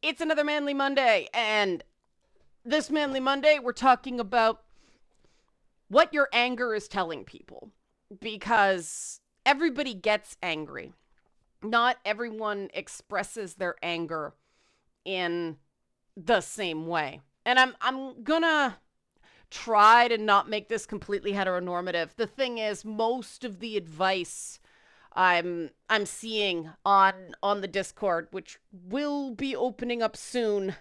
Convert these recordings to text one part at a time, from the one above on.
It's another Manly Monday, and this Manly Monday, we're talking about what your anger is telling people, because everybody gets angry. Not everyone expresses their anger in the same way. And I'm gonna try to not make this completely heteronormative. The thing is, most of the advice I'm seeing on the Discord, which will be opening up soon.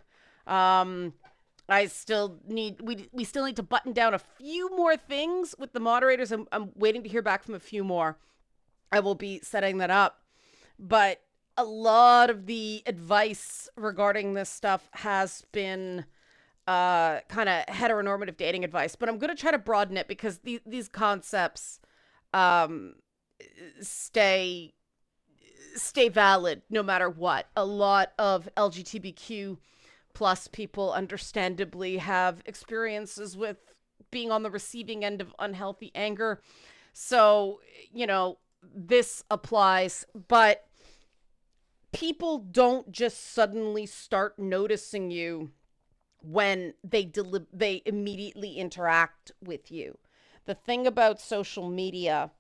I still need we still need to button down a few more things with the moderators. I'm waiting to hear back from a few more. I will be setting that up. But a lot of the advice regarding this stuff has been kind of heteronormative dating advice, but I'm going to try to broaden it because these concepts um, stay valid no matter what. A lot of LGBTQ plus people understandably have experiences with being on the receiving end of unhealthy anger. So, this applies, but people don't just suddenly start noticing you when they immediately interact with you. The thing about social media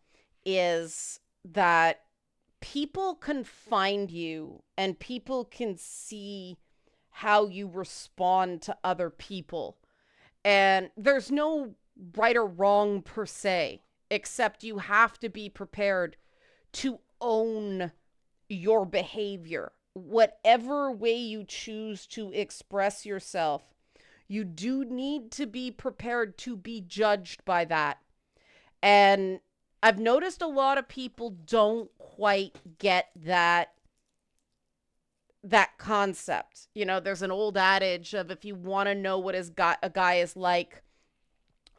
is that people can find you and people can see how you respond to other people. And there's no right or wrong per se, except you have to be prepared to own your behavior. Whatever way you choose to express yourself, you do need to be prepared to be judged by that. And I've noticed a lot of people don't quite get that concept. There's an old adage of, if you want to know what a guy is like,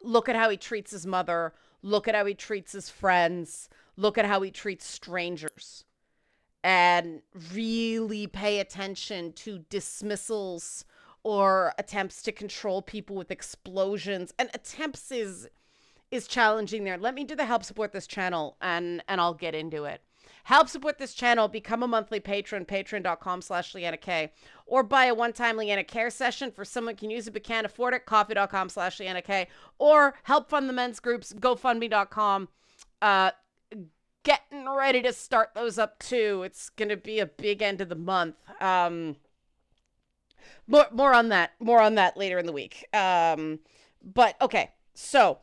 look at how he treats his mother, look at how he treats his friends, look at how he treats strangers, and really pay attention to dismissals or attempts to control people with explosions. And attempts is challenging there. Let me do the help support this channel, and I'll get into it. Help support this channel. Become a monthly patron, patreon.com/Leanna K. Or buy a one-time Leanna Care session for someone who can use it but can't afford it, coffee.com/Leanna K. Or help fund the men's groups, gofundme.com. Getting ready to start those up too. It's going to be a big end of the month. More on that later in the week. But okay. So,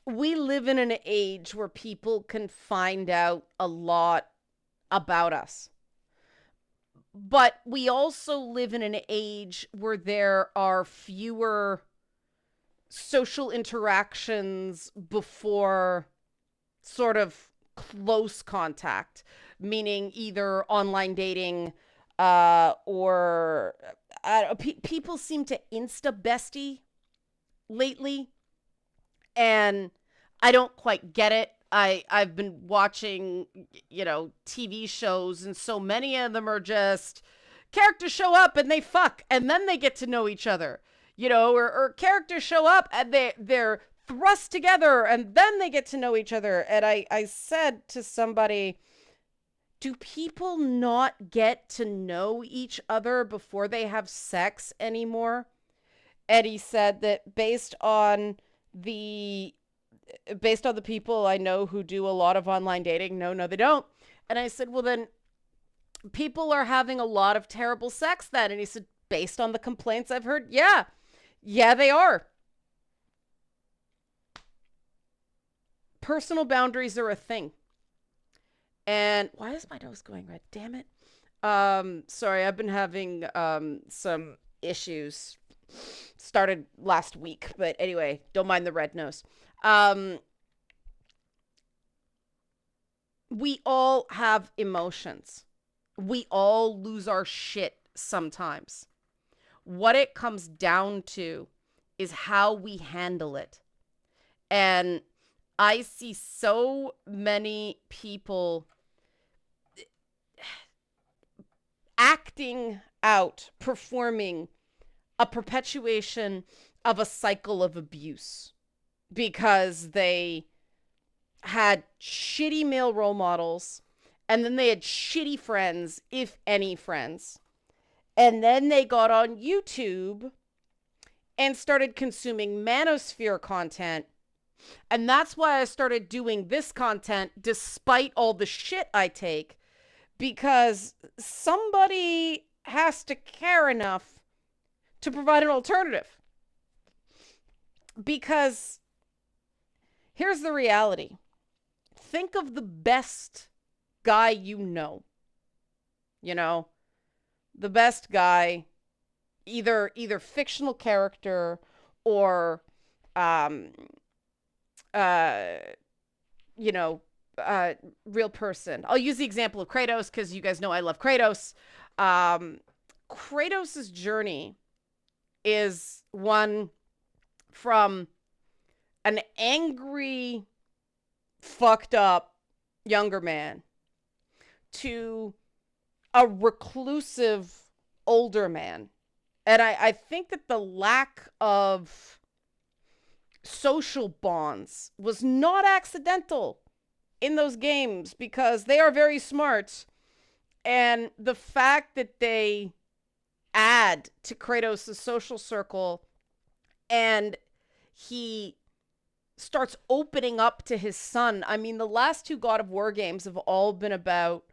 we live in an age where people can find out a lot about us. But we also live in an age where there are fewer social interactions before sort of close contact, meaning either online dating or people seem to insta bestie lately, and I don't quite get it. I've been watching, TV shows, and so many of them are just characters show up and they fuck and then they get to know each other. Or characters show up and they're thrust together and then they get to know each other. And I said to somebody, do people not get to know each other before they have sex anymore? And he said that based on the people I know who do a lot of online dating, no, they don't. And I said, well, then people are having a lot of terrible sex then. And he said, based on the complaints I've heard, yeah, they are. Personal boundaries are a thing. And why is my nose going red? Damn it. Sorry, I've been having some issues. Started last week, but anyway, don't mind the red nose. We all have emotions. We all lose our shit sometimes. What it comes down to is how we handle it. And I see so many people acting out, performing a perpetuation of a cycle of abuse because they had shitty male role models And then they had shitty friends, if any friends. And then they got on YouTube and started consuming manosphere content. And that's why I started doing this content despite all the shit I take, because somebody has to care enough to provide an alternative. Because here's the reality. Think of the best guy you know. You know, the best guy, either fictional character or um uh you know, real person. I'll use the example of Kratos because you guys know I love Kratos. Um, Kratos' journey is one from an angry, fucked up younger man to a reclusive older man. And I think that the lack of social bonds was not accidental in those games because they are very smart. And the fact that they add to Kratos' social circle and he starts opening up to his son. I mean, the last two God of War games have all been about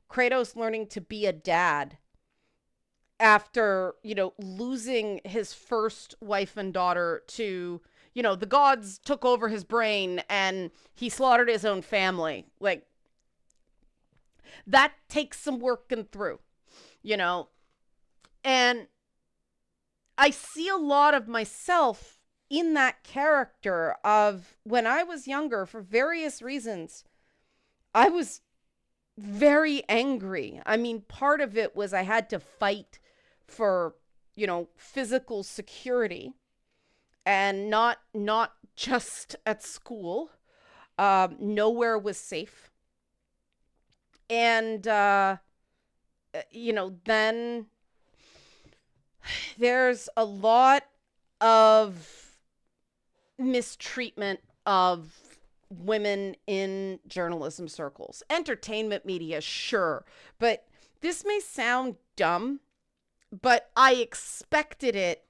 Kratos learning to be a dad after, you know, losing his first wife and daughter to, you know, the gods took over his brain and he slaughtered his own family. Like, that takes some working through, you know. And I see a lot of myself in that character of when I was younger for various reasons. I was very angry. I mean, part of it was I had to fight for, you know, physical security and not just at school. Nowhere was safe. And you know, then there's a lot of mistreatment of women in journalism circles. Entertainment media, sure. But this may sound dumb, but I expected it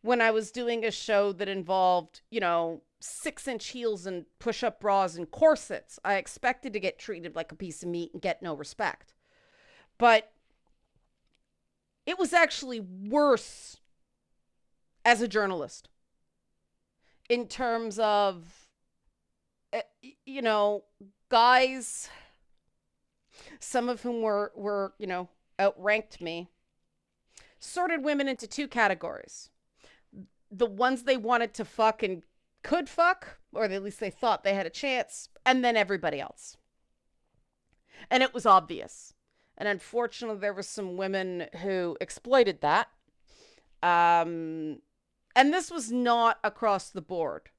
when I was doing a show that involved, you know, 6-inch heels and push-up bras and corsets. I expected to get treated like a piece of meat and get no respect. But it was actually worse as a journalist in terms of, you know, guys, some of whom were, you know, outranked me, sorted women into two categories. The ones they wanted to fuck and could fuck, or at least they thought they had a chance, and then everybody else. And it was obvious. And unfortunately, there were some women who exploited that. And this was not across the board.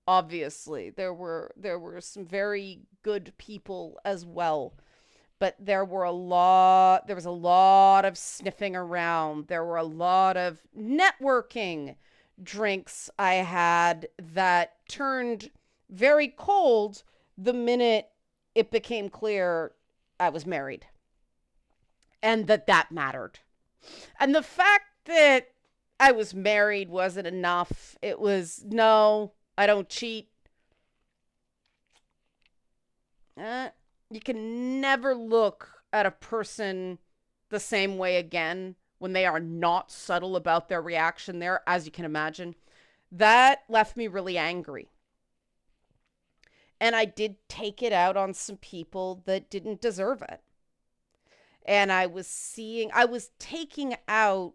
Obviously, there were some very good people as well, but there was a lot of sniffing around. There were a lot of networking drinks I had that turned very cold the minute it became clear I was married and that mattered. And the fact that I was married wasn't enough. It was, no, I don't cheat. You can never look at a person the same way again when they are not subtle about their reaction there, as you can imagine. That left me really angry. And I did take it out on some people that didn't deserve it. And I was taking out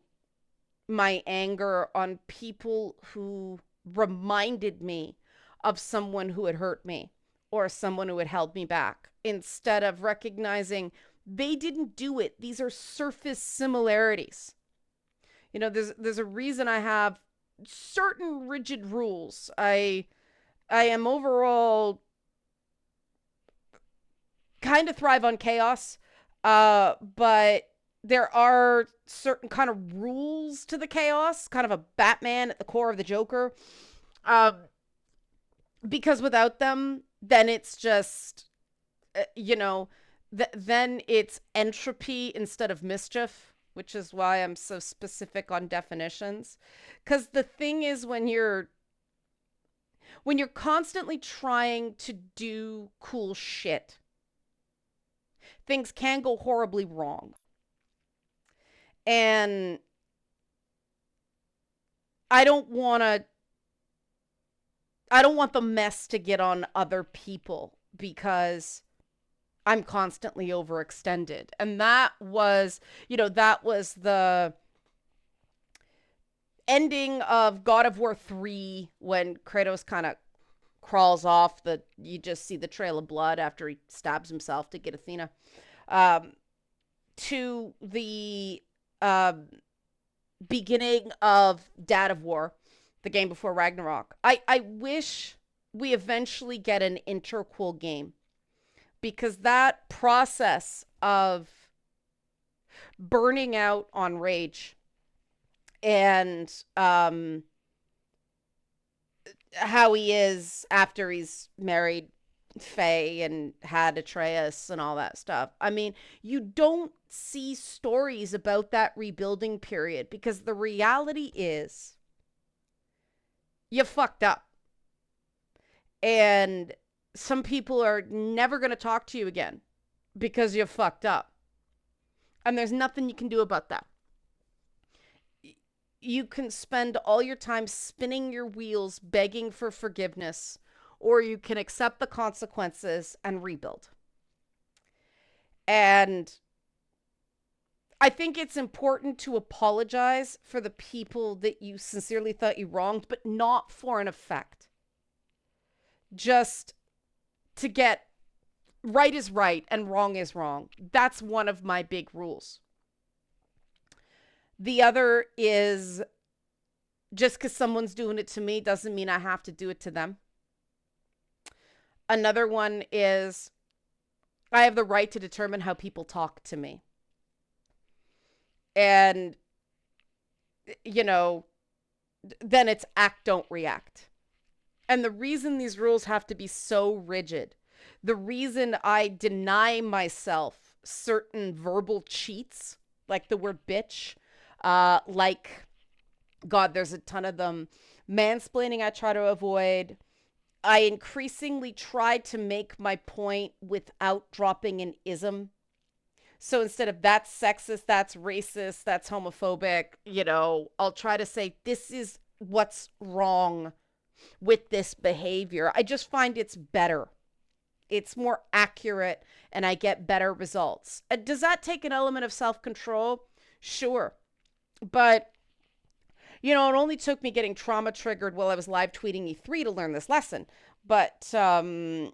my anger on people who reminded me of someone who had hurt me or someone who had held me back, instead of recognizing they didn't do it. These are surface similarities. You know, there's a reason I have certain rigid rules. I am overall kind of thrive on chaos, but there are certain kind of rules to the chaos, kind of a Batman at the core of the Joker. Because without them, then it's just, you know, then it's entropy instead of mischief, which is why I'm so specific on definitions. Because the thing is, when you're constantly trying to do cool shit, things can go horribly wrong. And I don't want to I don't want the mess to get on other people because I'm constantly overextended. And that was the ending of God of War 3 when Kratos kind of crawls off you just see the trail of blood after he stabs himself to get Athena. Um, to the beginning of Dad of War, the game before Ragnarok. I wish we eventually get an interquel game because that process of burning out on rage and how he is after he's married Faye and had Atreus and all that stuff. I mean, you don't see stories about that rebuilding period because the reality is you fucked up. And some people are never going to talk to you again because you fucked up. And there's nothing you can do about that. You can spend all your time spinning your wheels begging for forgiveness, or you can accept the consequences and rebuild. And I think it's important to apologize for the people that you sincerely thought you wronged, but not for an effect. Just to get right is right and wrong is wrong. That's one of my big rules. The other is just because someone's doing it to me doesn't mean I have to do it to them. Another one is I have the right to determine how people talk to me. And, you know, then it's act, don't react. And the reason these rules have to be so rigid, the reason I deny myself certain verbal cheats, like the word bitch, like, God, there's a ton of them. Mansplaining, I try to avoid. I increasingly try to make my point without dropping an ism. So instead of that's sexist, that's racist, that's homophobic, I'll try to say this is what's wrong with this behavior. I just find it's better. It's more accurate and I get better results. Does that take an element of self control? Sure. But, it only took me getting trauma triggered while I was live tweeting E3 to learn this lesson. But, and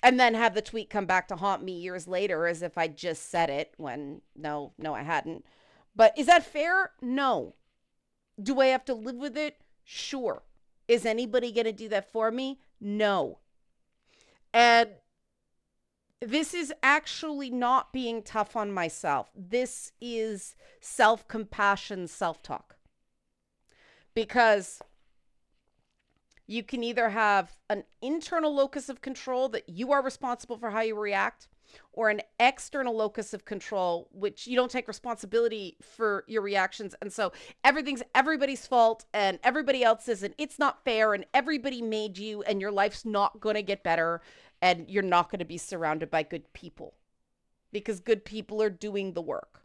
then have the tweet come back to haunt me years later as if I just said it when no, I hadn't. But is that fair? No. Do I have to live with it? Sure. Is anybody going to do that for me? No. And this is actually not being tough on myself. This is self-compassion, self-talk. Because you can either have an internal locus of control that you are responsible for how you react, or an external locus of control, which you don't take responsibility for your reactions. And so everything's everybody's fault and everybody else's, and it's not fair, and everybody made you, and your life's not going to get better, and you're not going to be surrounded by good people because good people are doing the work.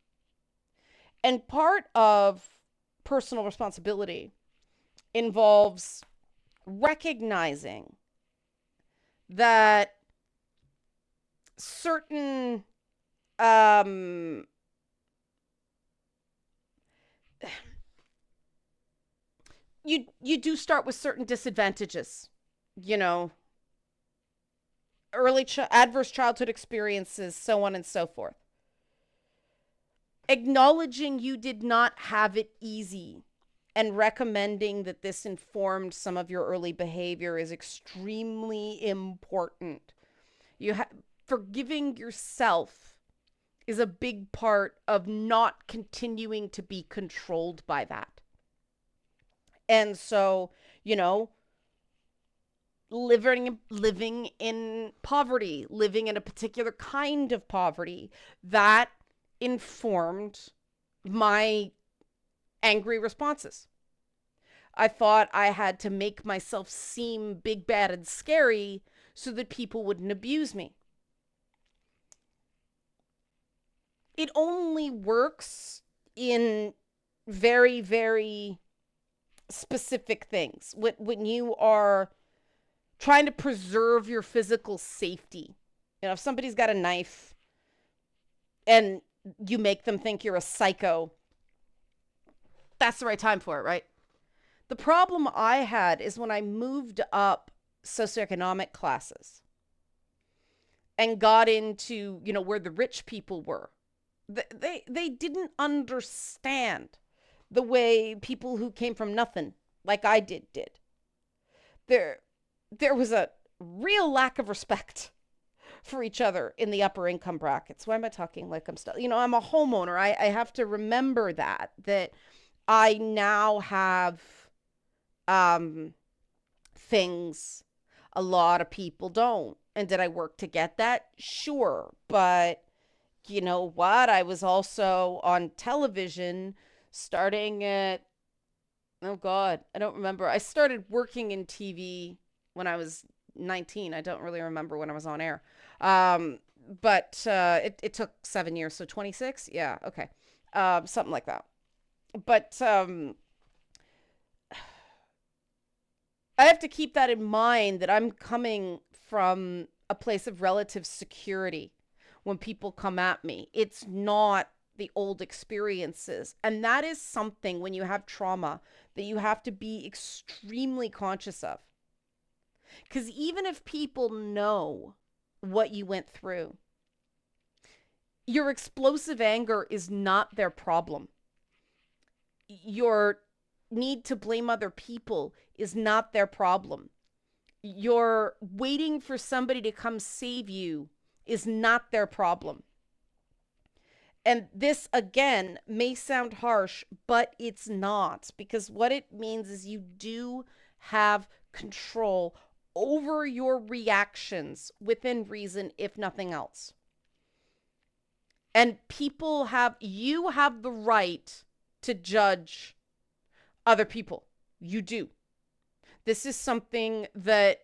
And part of personal responsibility involves recognizing that certain you do start with certain disadvantages, adverse childhood experiences, so on and so forth. Acknowledging you did not have it easy and recommending that this informed some of your early behavior is extremely important. Forgiving yourself is a big part of not continuing to be controlled by that. And so, living in poverty, living in a particular kind of poverty that informed my angry responses. I thought I had to make myself seem big, bad, and scary so that people wouldn't abuse me. It only works in very, very specific things. When you are trying to preserve your physical safety. You know, if somebody's got a knife and you make them think you're a psycho, that's the right time for it, right? The problem I had is when I moved up socioeconomic classes and got into, where the rich people were. They didn't understand the way people who came from nothing like I did. There there was a real lack of respect for each other in the upper income brackets. Why am I talking like I'm still, I'm a homeowner. I have to remember that I now have um things a lot of people don't. And did I work to get that? Sure. But you know what? I was also on television starting at, oh God, I don't remember. I started working in TV when I was 19. I don't really remember when I was on air. Um, but it took 7 years. So 26? Yeah, okay. Something like that. But I have to keep that in mind that I'm coming from a place of relative security when people come at me. It's not the old experiences. And that is something when you have trauma that you have to be extremely conscious of. Because even if people know what you went through, your explosive anger is not their problem. Your need to blame other people is not their problem. Your waiting for somebody to come save you is not their problem. And this, again, may sound harsh, but it's not, because what it means is you do have control over your reactions within reason, if nothing else. And you have the right to judge other people. You do. This is something that,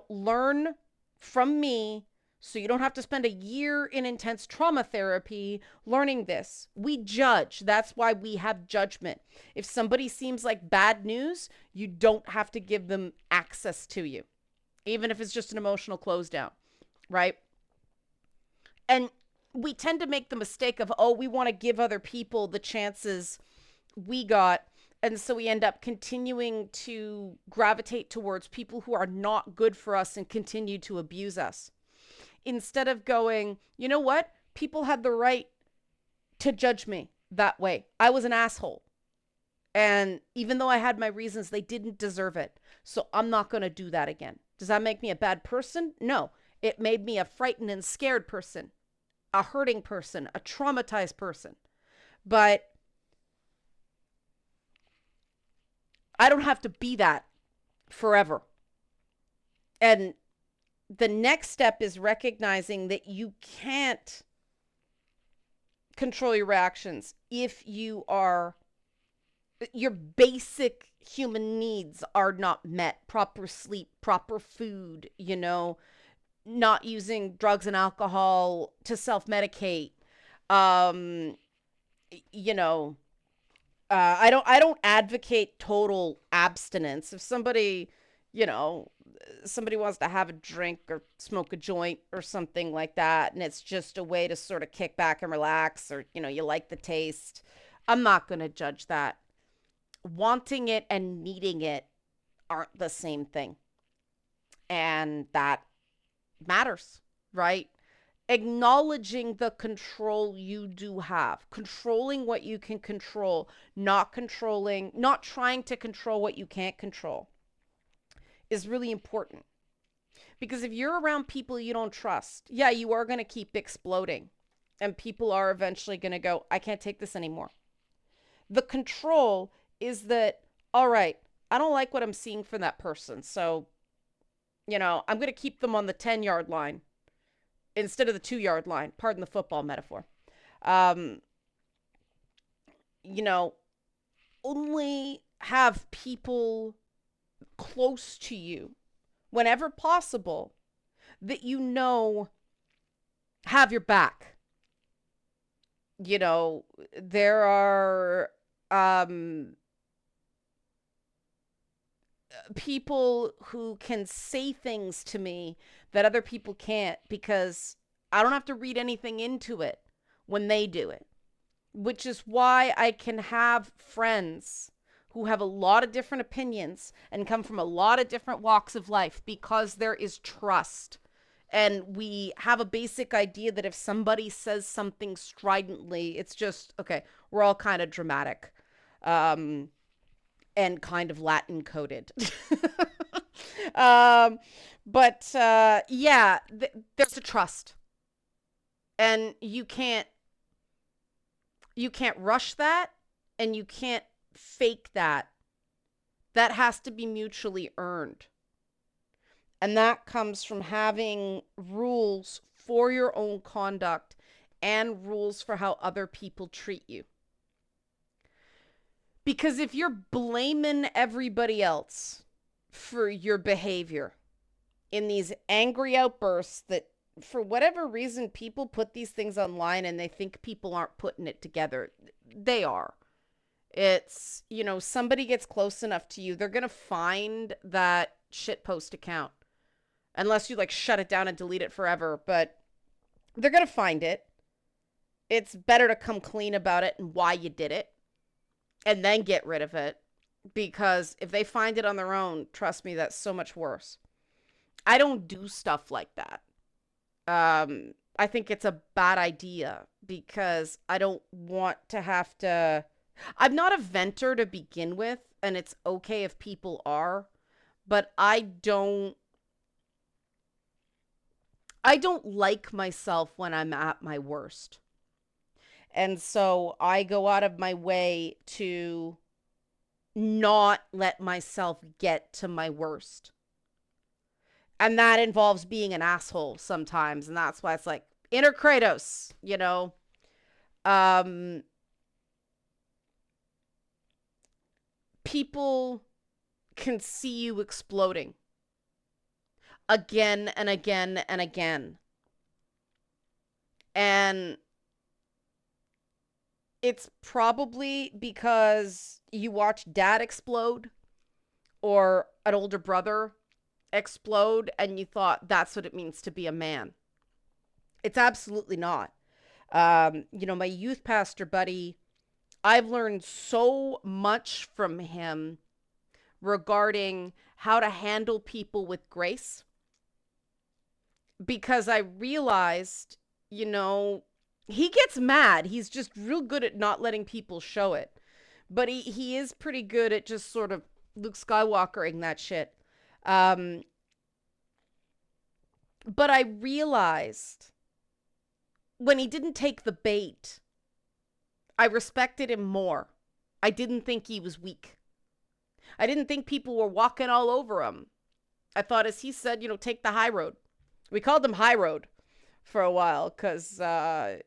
learn from me so you don't have to spend a year in intense trauma therapy learning this. We judge. That's why we have judgment. If somebody seems like bad news, you don't have to give them access to you, even if it's just an emotional close down, right? And we tend to make the mistake of, oh, we want to give other people the chances we got. And so we end up continuing to gravitate towards people who are not good for us and continue to abuse us. Instead of going, you know what? People had the right to judge me that way. I was an asshole. And even though I had my reasons, they didn't deserve it. So I'm not going to do that again. Does that make me a bad person? No. It made me a frightened and scared person, a hurting person, a traumatized person. But I don't have to be that forever. And the next step is recognizing that you can't control your reactions if your basic human needs are not met. Proper sleep, proper food, not using drugs and alcohol to self-medicate. Um, you know, I don't advocate total abstinence. If you know, somebody wants to have a drink or smoke a joint or something like that, and it's just a way to sort of kick back and relax, or you like the taste, I'm not going to judge that. Wanting it and needing it aren't the same thing. And that matters, right? Acknowledging the control you do have, controlling what you can control, not trying to control what you can't control is really important. Because if you're around people you don't trust, yeah, you are going to keep exploding. And people are eventually going to go, I can't take this anymore. The control is that, all right, I don't like what I'm seeing from that person. So I'm going to keep them on the 10-yard line instead of the 2-yard line. Pardon the football metaphor. Um, you know, only have people close to you whenever possible that have your back. There are people who can say things to me that other people can't because I don't have to read anything into it when they do it, which is why I can have friends who have a lot of different opinions and come from a lot of different walks of life because there is trust. And we have a basic idea that if somebody says something stridently, it's just, okay, we're all kind of dramatic. And kind of Latin coded. um, but yeah, there's a trust, and you can't rush that, and you can't fake that. That has to be mutually earned, and that comes from having rules for your own conduct and rules for how other people treat you. Because if you're blaming everybody else for your behavior in these angry outbursts that for whatever reason people put these things online and they think people aren't putting it together, they are. Somebody gets close enough to you, they're going to find that shitpost account unless you like shut it down and delete it forever, but they're going to find it. It's better to come clean about it and why you did it and then get rid of it, because if they find it on their own, trust me, that's so much worse. I don't do stuff like that. I think it's a bad idea because I don't want to have to. I'm not a venter to begin with, and it's okay if people are, but I don't like myself when I'm at my worst. And so I go out of my way to not let myself get to my worst. And that involves being an asshole sometimes. And that's why it's like inner Kratos. Um, People can see you exploding again and again and again. And it's probably because you watch dad explode or an older brother explode and you thought that's what it means to be a man. It's absolutely not. My youth pastor buddy, I've learned so much from him regarding how to handle people with grace, because I realized, he gets mad. He's just real good at not letting people show it. But he is pretty good at just sort of Luke Skywalkering that shit. But I realized when he didn't take the bait, I respected him more. I didn't think he was weak. I didn't think people were walking all over him. I thought, as he said, take the high road. We called him High Road for a while because,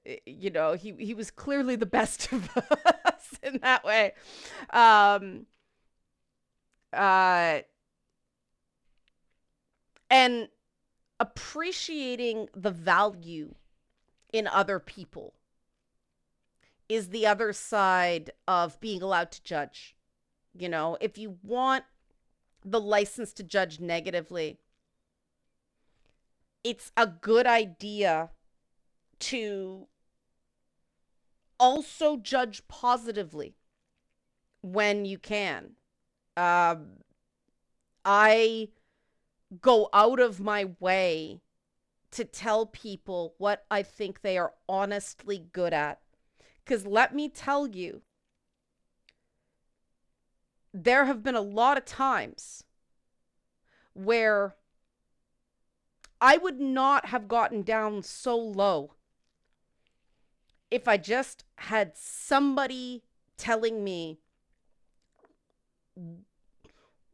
he was clearly the best of us in that way. And appreciating the value in other people is the other side of being allowed to judge. If you want the license to judge negatively, it's a good idea to also judge positively when you can. I go out of my way to tell people what I think they are honestly good at. Because let me tell you, there have been a lot of times where I would not have gotten down so low if I just had somebody telling me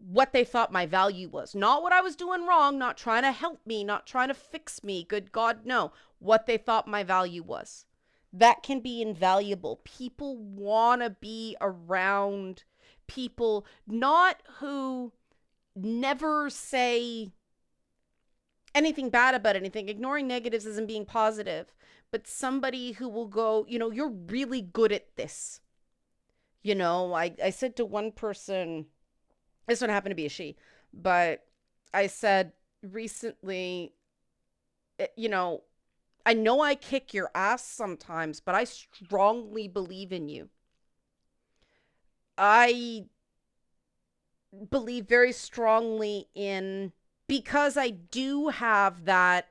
what they thought my value was. Not what I was doing wrong, not trying to help me, not trying to fix me. Good God, no. What they thought my value was. That can be invaluable. People want to be around people not who never say anything bad about anything. Ignoring negatives isn't being positive, but somebody who will go, you're really good at this. I said to one person, this one happened to be a she, but I said recently, you know, I know I kick your ass sometimes, but I strongly believe in you. I believe very strongly in, because I do have that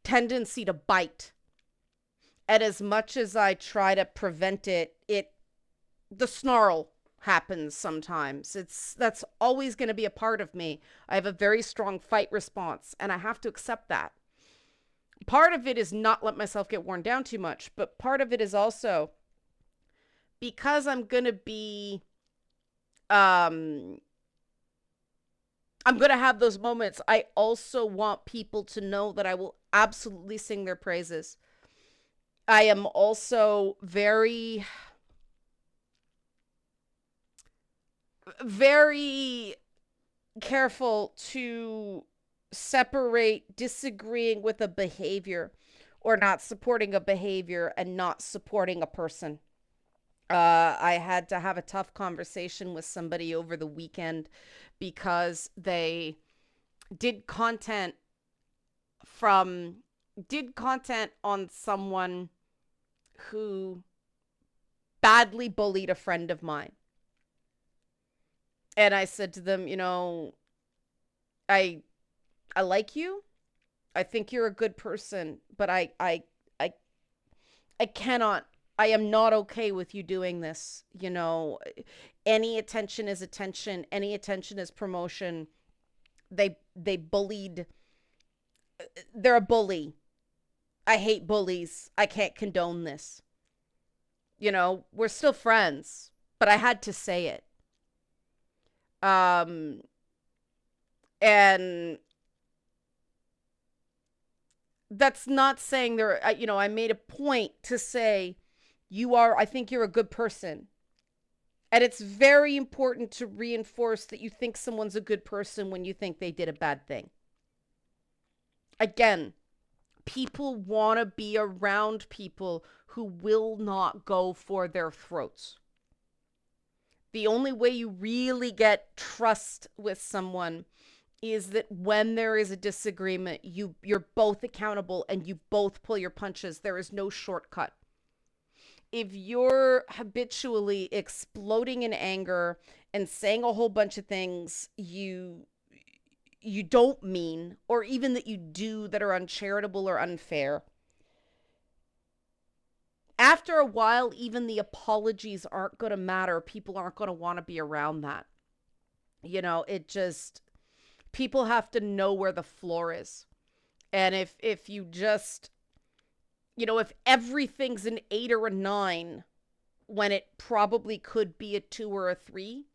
tendency to bite. And as much as I try to prevent it, the snarl happens sometimes. That's always going to be a part of me. I have a very strong fight response, and I have to accept that. Part of it is not let myself get worn down too much, but part of it is also because I'm going to have those moments. I also want people to know that I will absolutely sing their praises. I am also very, very careful to separate disagreeing with a behavior or not supporting a behavior and not supporting a person. I had to have a tough conversation with somebody over the weekend because they did content from did content on someone who badly bullied a friend of mine. And I said to them, I I like you. I think you're a good person, but I I cannot I am not okay with you doing this. Any attention is attention, any attention is promotion. They bullied. They're a bully. I hate bullies. I can't condone this. We're still friends, but I had to say it. Um and that's not saying there, I made a point to say I think you're a good person. And it's very important to reinforce that you think someone's a good person when you think they did a bad thing. Again, people want to be around people who will not go for their throats. The only way you really get trust with someone is that when there is a disagreement, you're both accountable and you both pull your punches. There is no shortcut. If you're habitually exploding in anger and saying a whole bunch of things you don't mean, or even that you do that are uncharitable or unfair, after a while, even the apologies aren't going to matter. People aren't going to want to be around that. It just, people have to know where the floor is. And if you just, if everything's an 8 or a 9 when it probably could be a 2 or a 3,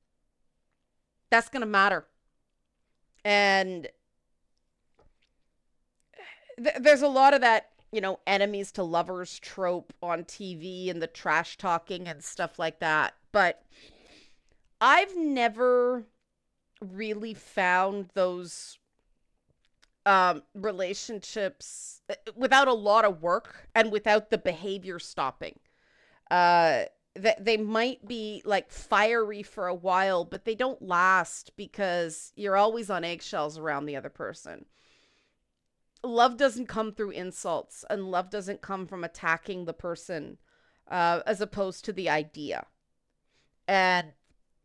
that's going to matter. And there's a lot of that, enemies to lovers trope on TV and the trash talking and stuff like that. But I've never really found those relationships without a lot of work and without the behavior stopping. That they might be like fiery for a while, but they don't last because you're always on eggshells around the other person. Love doesn't come through insults, and love doesn't come from attacking the person, as opposed to the idea. And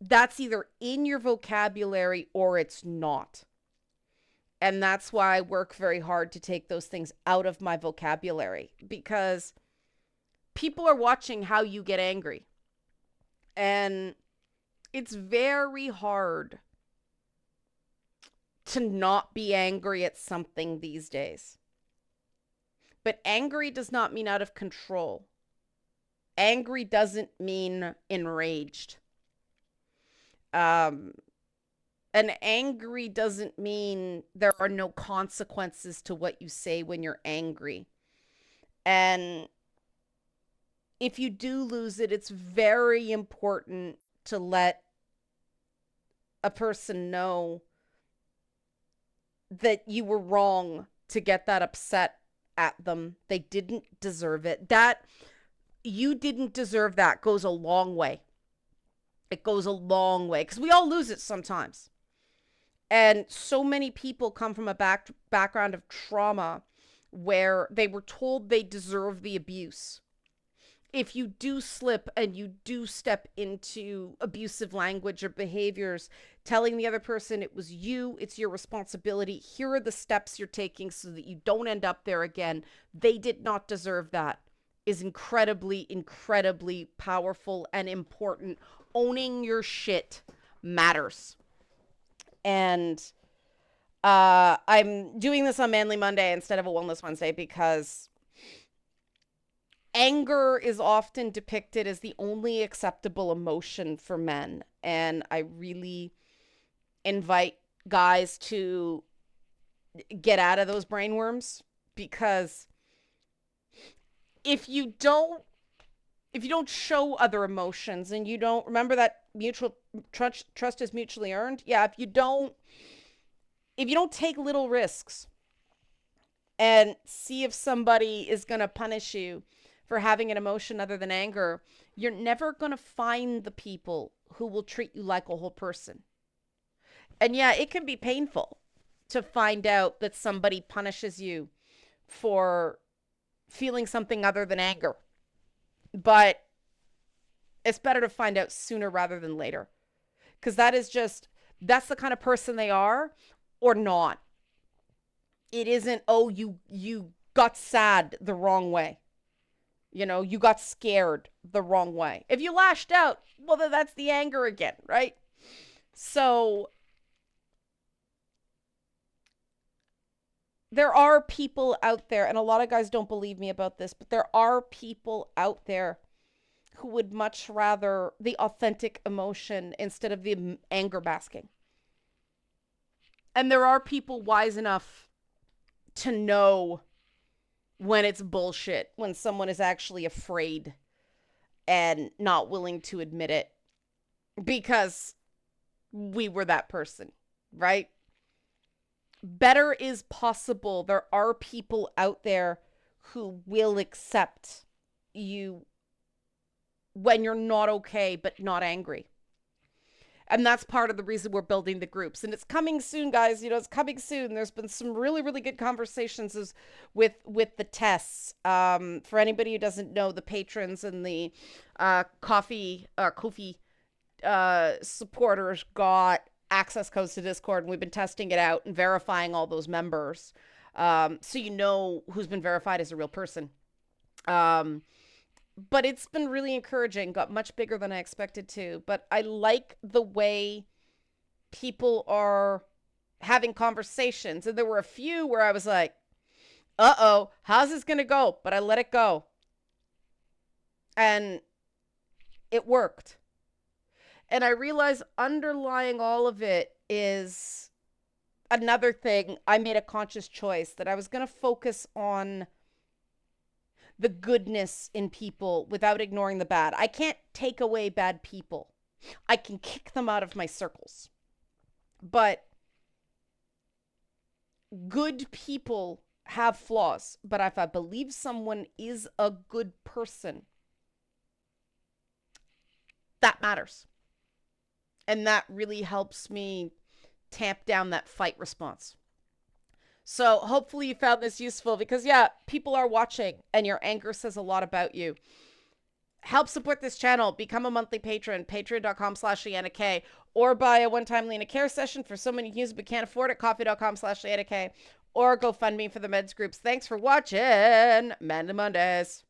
that's either in your vocabulary or it's not. And that's why I work very hard to take those things out of my vocabulary, because people are watching how you get angry. And it's very hard to not be angry at something these days. But angry does not mean out of control. Angry doesn't mean enraged. Um, And angry doesn't mean there are no consequences to what you say when you're angry. And if you do lose it, it's very important to let a person know that you were wrong to get that upset at them. They didn't deserve it. That you didn't deserve that goes a long way. It goes a long way because we all lose it sometimes. And so many people come from a background of trauma where they were told they deserve the abuse. If you do slip and you do step into abusive language or behaviors, telling the other person it was you, it's your responsibility, here are the steps you're taking so that you don't end up there again, they did not deserve that, is incredibly, incredibly powerful and important. Owning your shit matters. And I'm doing this on Manly Monday instead of a Wellness Wednesday because anger is often depicted as the only acceptable emotion for men. And I really invite guys to get out of those brainworms because if you don't show other emotions and you don't remember that mutual trust is mutually earned. Yeah, if you don't take little risks and see if somebody is going to punish you for having an emotion other than anger, you're never going to find the people who will treat you like a whole person. And yeah, it can be painful to find out that somebody punishes you for feeling something other than anger. But it's better to find out sooner rather than later. Because that's the kind of person they are or not. It isn't, oh, you got sad the wrong way. You got scared the wrong way. If you lashed out, well, then that's the anger again, right? So there are people out there, and a lot of guys don't believe me about this, but there are people out there who would much rather the authentic emotion instead of the anger masking. And there are people wise enough to know when it's bullshit, when someone is actually afraid and not willing to admit it because we were that person, right? Better is possible. There are people out there who will accept you when you're not okay, but not angry. And that's part of the reason we're building the groups. And it's coming soon, guys. It's coming soon. There's been some really, really good conversations with the tests. For anybody who doesn't know, the patrons and the Ko-fi supporters got access codes to Discord, and we've been testing it out and verifying all those members. So you know who's been verified as a real person. But it's been really encouraging, got much bigger than I expected to. But I like the way people are having conversations. And there were a few where I was like, uh-oh, how's this going to go? But I let it go. And it worked. And I realized underlying all of it is another thing. I made a conscious choice that I was going to focus on the goodness in people without ignoring the bad. I can't take away bad people. I can kick them out of my circles. But good people have flaws. But if I believe someone is a good person, that matters. And that really helps me tamp down that fight response. So hopefully you found this useful because, yeah, people are watching and your anger says a lot about you. Help support this channel. Become a monthly patron, patreon.com/LeannaK, or buy a one-time Leanna Care session for someone you use but can't afford it, coffee.com/LeannaK, or GoFundMe for the meds groups. Thanks for watching Manly Mondays.